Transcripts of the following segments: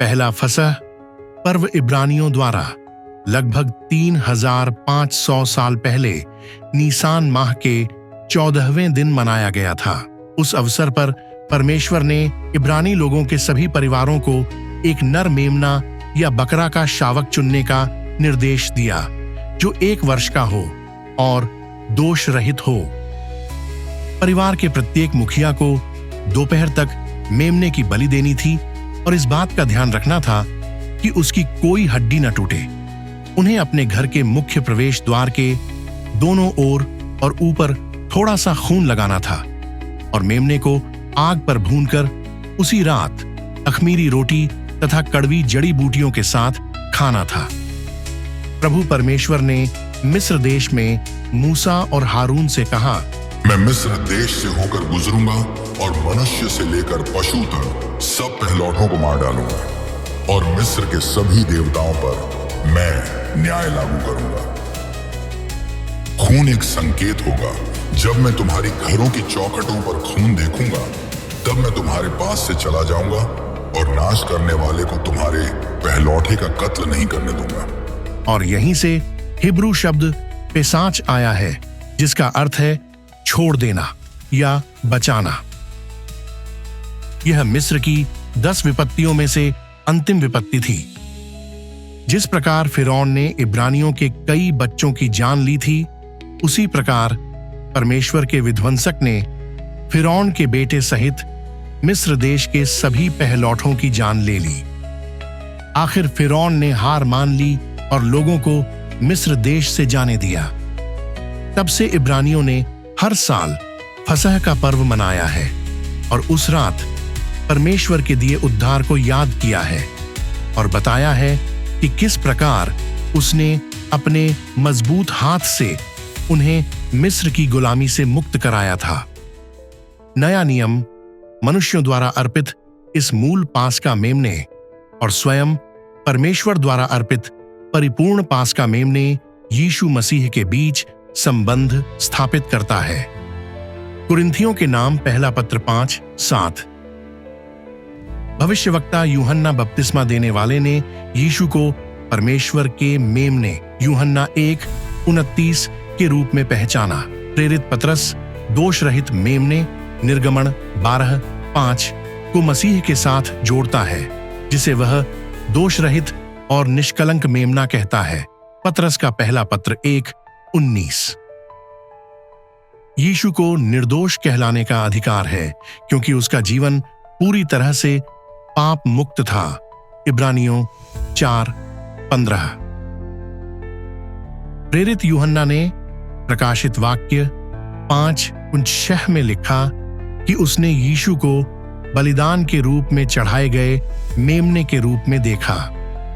पहला फसह पर्व इब्रानियों द्वारा लगभग 3500 साल पहले नीसान माह के 14वें दिन मनाया गया था। उस अवसर पर परमेश्वर ने इब्रानी लोगों के सभी परिवारों को एक नर मेमना या बकरा का शावक चुनने का निर्देश दिया जो 1 वर्ष का हो और दोष रहित हो। परिवार के प्रत्येक मुखिया को दोपहर तक मेमने की बलि देनी थी और इस बात का ध्यान रखना था कि उसकी कोई हड्डी न टूटे। उन्हें अपने घर के मुख्य प्रवेश द्वार के दोनों ओर और ऊपर थोड़ा सा खून लगाना था और मेमने को आग पर भूनकर उसी रात अखमीरी रोटी तथा कड़वी जड़ी बूटियों के साथ खाना था। प्रभु परमेश्वर ने मिस्र देश में मूसा और हारून से कहा, मैं मिस्र देश से होकर गुजरूंगा और मनुष्य से लेकर पशु तक सब पहलौठों को मार डालूंगा और मिस्र के सभी देवताओं पर मैं न्याय लागू करूंगा। खून एक संकेत होगा। जब मैं तुम्हारी घरों की चौखटों पर खून देखूंगा तब मैं तुम्हारे पास से चला जाऊंगा और नाश करने वाले को तुम्हारे पहलौठे का कत्ल नहीं करने दूंगा। और यहीं से हिब्रू शब्द पेसाच आया है जिसका अर्थ है छोड़ देना या बचाना। यह मिस्र की 10 विपत्तियों में से अंतिम विपत्ति थी। जिस प्रकार फिरौन ने इब्रानियों के कई बच्चों की जान ली थी, उसी प्रकार परमेश्वर के विध्वंसक ने फिरौन के बेटे सहित मिस्र देश के सभी पहलौठों की जान ले ली। आखिर फिरौन ने हार मान ली और लोगों को मिस्र देश से जाने दिया। तब से इब्रानियों ने हर साल फसह का पर्व मनाया है और उस रात परमेश्वर के दिए उद्धार को याद किया है और बताया है कि किस प्रकार उसने अपने मजबूत हाथ से उन्हें मिस्र की गुलामी से मुक्त कराया था। नया नियम मनुष्यों द्वारा अर्पित इस मूल पास्का मेमने और स्वयं परमेश्वर द्वारा अर्पित परिपूर्ण पास्का मेमने यीशु मसीह के बीच संबंध स्थापित करता है। कुरिन्थियों के नाम पहला पत्र 5:7। भविष्यवक्ता यूहन्ना बपतिस्मा देने वाले ने यीशु को परमेश्वर के मेमने यूहन्ना 1:29 के रूप में पहचाना। प्रेरित पतरस दोष रहित मेमने निर्गमन 12:5 को मसीह के साथ जोड़ता है जिसे वह दोष रहित और निष्कलंक मेमना कहता है। पतरस का पहला पत्र 1:19। यीशु को निर्दोष कहलाने का अधिकार है क्योंकि उसका जीवन पूरी तरह से पाप मुक्त था। इब्रानियों 4:15। प्रेरित यूहन्ना ने प्रकाशित वाक्य 5:6 में लिखा कि उसने यीशु को बलिदान के रूप में चढ़ाए गए मेमने के रूप में देखा।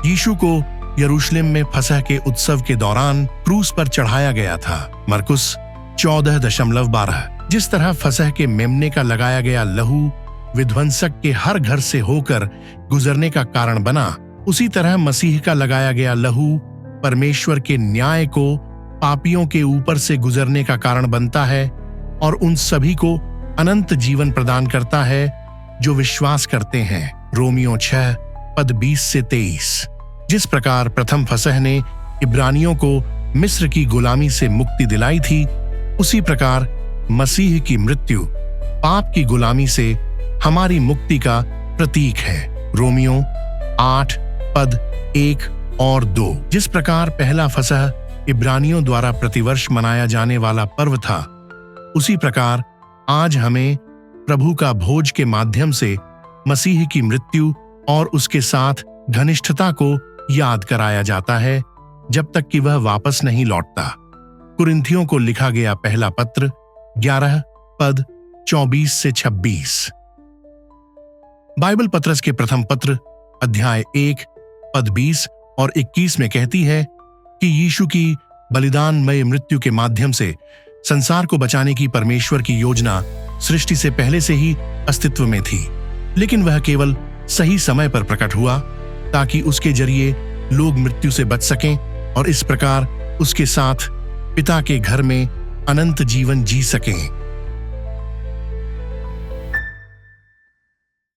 यीशु को यरूशलेम में फसह के उत्सव के दौरान क्रूस पर चढ़ाया गया था। मरकुस 14:12। जिस तरह फसह के मेमने का लगाया गया लहू विध्वंसक के हर घर से होकर गुजरने का कारण बना, उसी तरह मसीह का लगाया गया लहू परमेश्वर के न्याय को पापियों के ऊपर से गुजरने का कारण बनता है और उन सभी को अनंत जीवन प्रदान करता है जो विश्वास करते हैं। रोमियो 6:20-23। जिस प्रकार प्रथम फसह ने इब्रानियों को मिस्र की गुलामी से मुक्ति दिलाई थी, उसी प्रकार मसीह की मृत्यु पाप की गुलामी से हमारी मुक्ति का प्रतीक है। रोमियो 8:1 और 2। जिस प्रकार पहला फसह इब्रानियों द्वारा प्रतिवर्ष मनाया जाने वाला पर्व था, उसी प्रकार आज हमें प्रभु का भोज के माध्यम से मसीह की मृत्यु और उसके साथ घनिष्ठता को याद कराया जाता है जब तक कि वह वापस नहीं लौटता। कुरिन्थियों को लिखा गया पहला पत्र 11:24-26। बाइबल पत्रस के प्रथम पत्र अध्याय 1:20 और 21 में कहती है कि यीशु की बलिदानमय मृत्यु के माध्यम से संसार को बचाने की परमेश्वर की योजना सृष्टि से पहले से ही अस्तित्व में थी, लेकिन वह केवल सही समय पर प्रकट हुआ ताकि उसके जरिए लोग मृत्यु से बच सकें और इस प्रकार उसके साथ पिता के घर में अनंत जीवन जी सकें।